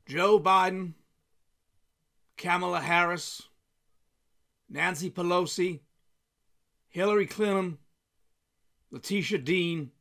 Joe Biden, Kamala Harris, Nancy Pelosi, Hillary Clinton, Letitia Dean,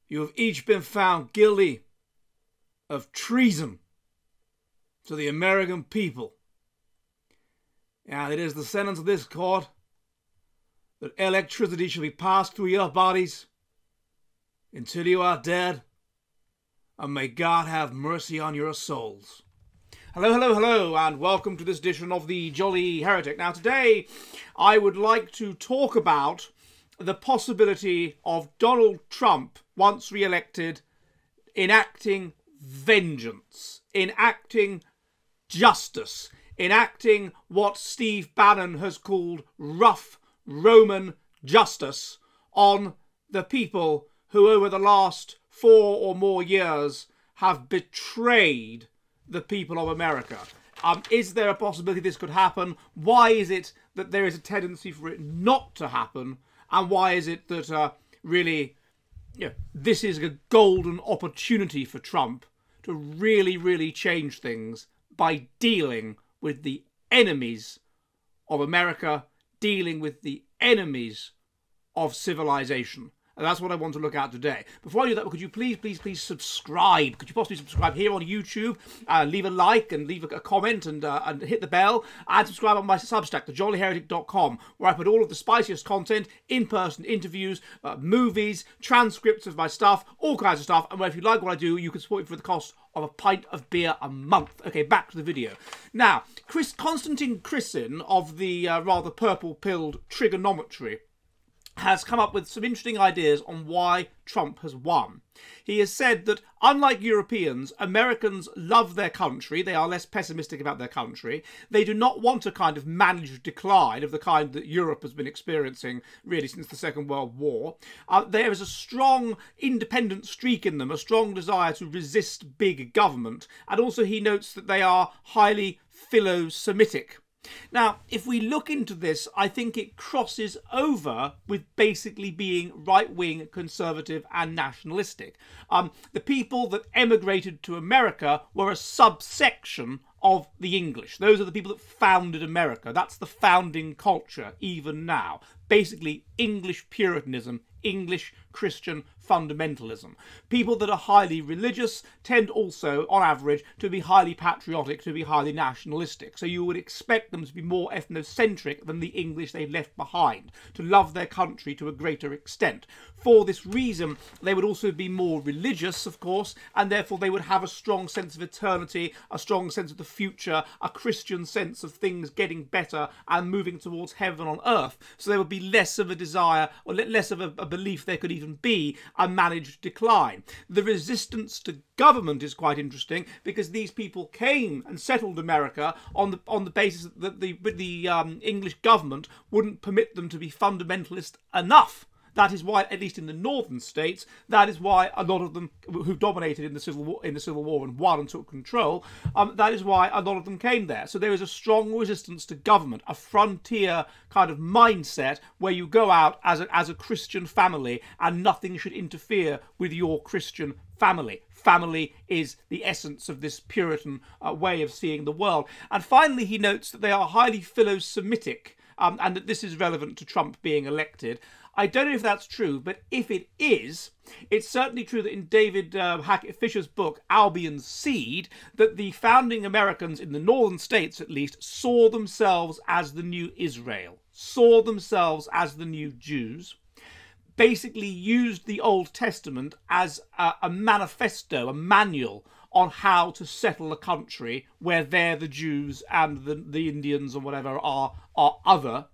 you have each been found guilty of treason to the American people. And it is the sentence of this court that electricity shall be passed through your bodies until you are dead, and may God have mercy on your souls. Hello, and welcome to this edition of the Jolly Heretic. Now, today I would like to talk about the possibility of Donald Trump, once re-elected, enacting vengeance, enacting justice, enacting what Steve Bannon has called rough Roman justice on the people who over the last 4 or more years have betrayed the people of America. Is there a possibility this could happen? Why is it that there is a tendency for it not to happen? And why is it that this is a golden opportunity for Trump to really change things by dealing with the enemies of America, dealing with the enemies of civilization? And that's what I want to look at today. Before I do that, could you please subscribe? Could you possibly subscribe here on YouTube? Leave a like and leave a comment and hit the bell. And subscribe on my Substack, thejollyheretic.com, where I put all of the spiciest content, in-person interviews, movies, transcripts of my stuff, all kinds of stuff. And where if you like what I do, you can support me for the cost of a pint of beer a month. Okay, back to the video. Now, Konstantin Krysin of the rather purple-pilled trigonometry has come up with some interesting ideas on why Trump has won. He has said that, unlike Europeans, Americans love their country. They are less pessimistic about their country. They do not want a kind of managed decline of the kind that Europe has been experiencing really since the Second World War. There is a strong independent streak in them, a strong desire to resist big government. And also he notes that they are highly philo-Semitic. Now, if we look into this, I think it crosses over with basically being right-wing, conservative and nationalistic. The people that emigrated to America were a subsection of the English. Those are the people that founded America. That's the founding culture, even now. Basically, English Puritanism, English Christian fundamentalism. People that are highly religious tend also, on average, to be highly patriotic, to be highly nationalistic. So you would expect them to be more ethnocentric than the English they've left behind, to love their country to a greater extent. For this reason, they would also be more religious, of course, and therefore they would have a strong sense of eternity, a strong sense of the future, a Christian sense of things getting better and moving towards heaven on earth. So there would be less of a desire, or less of a belief there could even be a managed decline. The resistance to government is quite interesting because these people came and settled America on the basis that the English government wouldn't permit them to be fundamentalist enough. That is why, at least in the northern states, that is why a lot of them who dominated in the Civil War and won and took control, that is why a lot of them came there. So there is a strong resistance to government, a frontier kind of mindset where you go out as a Christian family and nothing should interfere with your Christian family. Family is the essence of this Puritan way of seeing the world. And finally, he notes that they are highly philo-Semitic, and that this is relevant to Trump being elected. I don't know if that's true, but if it is, it's certainly true that in David Hackett Fisher's book, Albion's Seed, that the founding Americans in the northern states, at least, saw themselves as the new Israel, saw themselves as the new Jews, basically used the Old Testament as a manifesto, a manual on how to settle a country where they're the Jews and the Indians or whatever are other,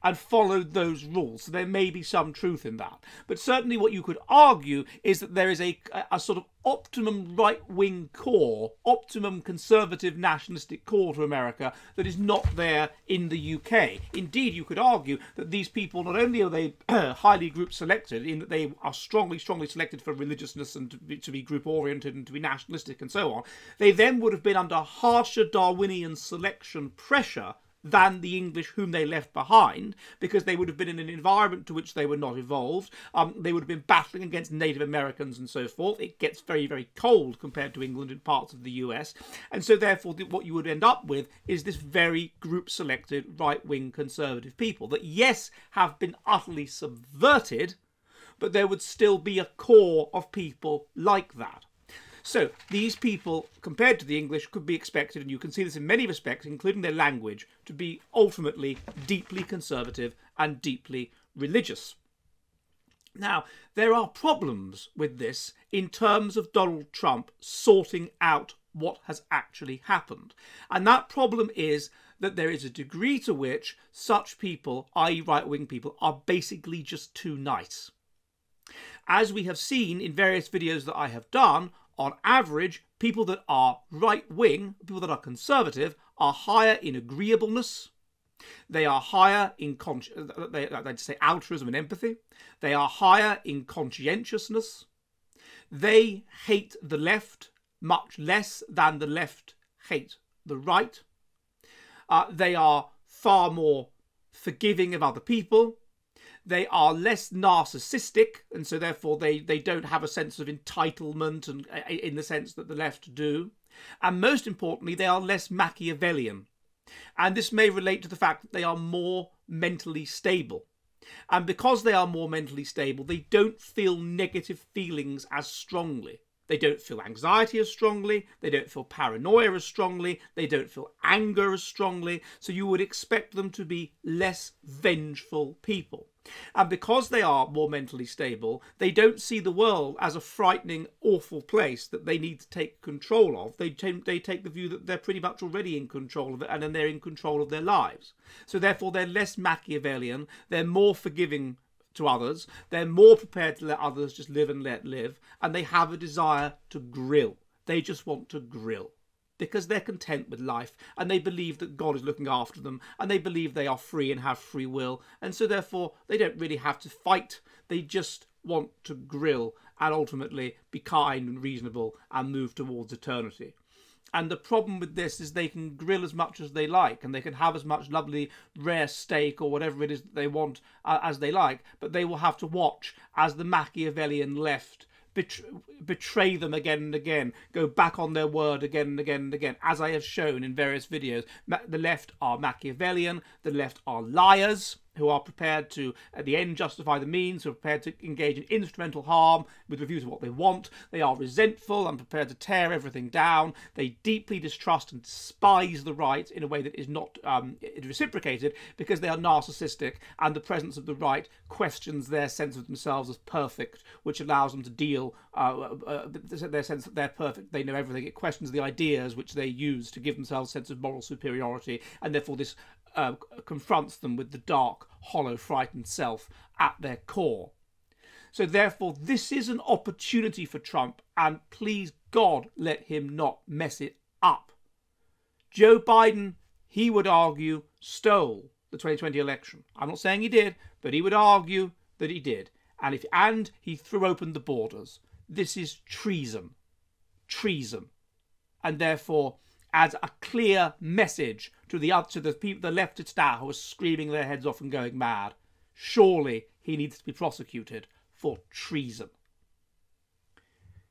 and followed those rules. So there may be some truth in that. But certainly what you could argue is that there is a sort of optimum right-wing core, optimum conservative nationalistic core to America that is not there in the UK. Indeed, you could argue that these people, not only are they highly group selected, in that they are strongly selected for religiousness and to be group oriented and to be nationalistic and so on, they then would have been under harsher Darwinian selection pressure than the English whom they left behind, because they would have been in an environment to which they were not evolved. They would have been battling against Native Americans and so forth. It gets very, very cold compared to England in parts of the US. And so therefore what you would end up with is this very group-selected right-wing conservative people that, yes, have been utterly subverted, but there would still be a core of people like that. So these people, compared to the English, could be expected, and you can see this in many respects, including their language, to be ultimately deeply conservative and deeply religious. Now, there are problems with this in terms of Donald Trump sorting out what has actually happened. And that problem is that there is a degree to which such people, i.e. right-wing people, are basically just too nice. As we have seen in various videos that I have done, on average, people that are right-wing, people that are conservative, are higher in agreeableness. They are higher in altruism and empathy. They are higher in conscientiousness. They hate the left much less than the left hate the right. They are far more forgiving of other people. They are less narcissistic, and so therefore they don't have a sense of entitlement and in the sense that the left do. And most importantly, they are less Machiavellian. And this may relate to the fact that they are more mentally stable. And because they are more mentally stable, they don't feel negative feelings as strongly. They don't feel anxiety as strongly. They don't feel paranoia as strongly. They don't feel anger as strongly. So you would expect them to be less vengeful people. And because they are more mentally stable, they don't see the world as a frightening, awful place that they need to take control of. They take the view that they're pretty much already in control of it, and then they're in control of their lives. So therefore, they're less Machiavellian. They're more forgiving to others. They're more prepared to let others just live and let live. And they have a desire to grill. They just want to grill, because they're content with life, and they believe that God is looking after them, and they believe they are free and have free will, and so therefore they don't really have to fight. They just want to grill and ultimately be kind and reasonable and move towards eternity. And the problem with this is they can grill as much as they like, and they can have as much lovely rare steak or whatever it is that they want as they like, but they will have to watch as the Machiavellian left betray them again and again, go back on their word again and again and again. As I have shown in various videos, the left are Machiavellian, the left are liars, who are prepared to, at the end, justify the means, who are prepared to engage in instrumental harm with reviews of what they want. They are resentful and prepared to tear everything down. They deeply distrust and despise the right in a way that is not reciprocated, because they are narcissistic, and the presence of the right questions their sense of themselves as perfect, which allows them to deal their sense that they're perfect, they know everything. It questions the ideas which they use to give themselves a sense of moral superiority, and therefore this confronts them with the dark, hollow, frightened self at their core. So therefore, this is an opportunity for Trump, and please God, let him not mess it up. Joe Biden, he would argue, stole the 2020 election. I'm not saying he did, but he would argue that he did. And he threw open the borders. This is treason. Treason. And therefore, as a clear message to the people, the leftists now who are screaming their heads off and going mad, surely he needs to be prosecuted for treason.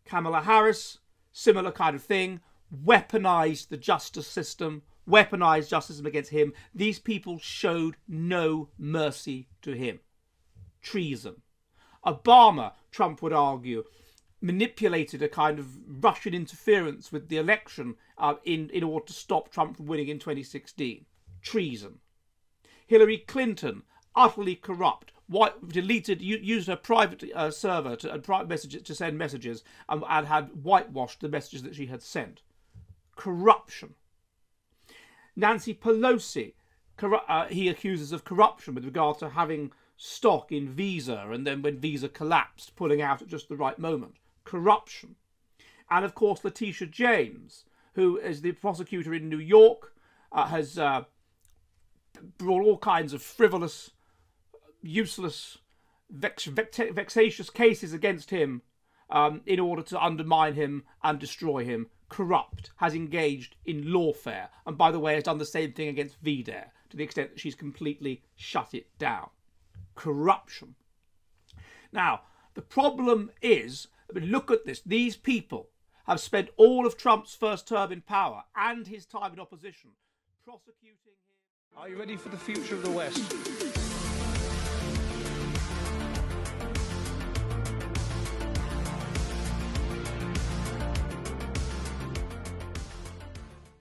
Kamala Harris, similar kind of thing, weaponized the justice system, weaponized justice against him. These people showed no mercy to him. Treason. Obama, Trump would argue, manipulated a kind of Russian interference with the election in order to stop Trump from winning in 2016. Treason. Hillary Clinton, utterly corrupt, used her private server to send messages and had whitewashed the messages that she had sent. Corruption. Nancy Pelosi, he accuses of corruption with regard to having stock in Visa, and then when Visa collapsed, pulling out at just the right moment. Corruption. And of course Letitia James, who is the prosecutor in New York, has brought all kinds of frivolous, useless, vexatious cases against him in order to undermine him and destroy him. Corrupt, has engaged in lawfare, and by the way has done the same thing against VDare. to the extent that she's completely shut it down. Corruption. Now, the problem is, I mean, look at this. These people have spent all of Trump's first term in power and his time in opposition prosecuting him. Are you ready for the future of the West?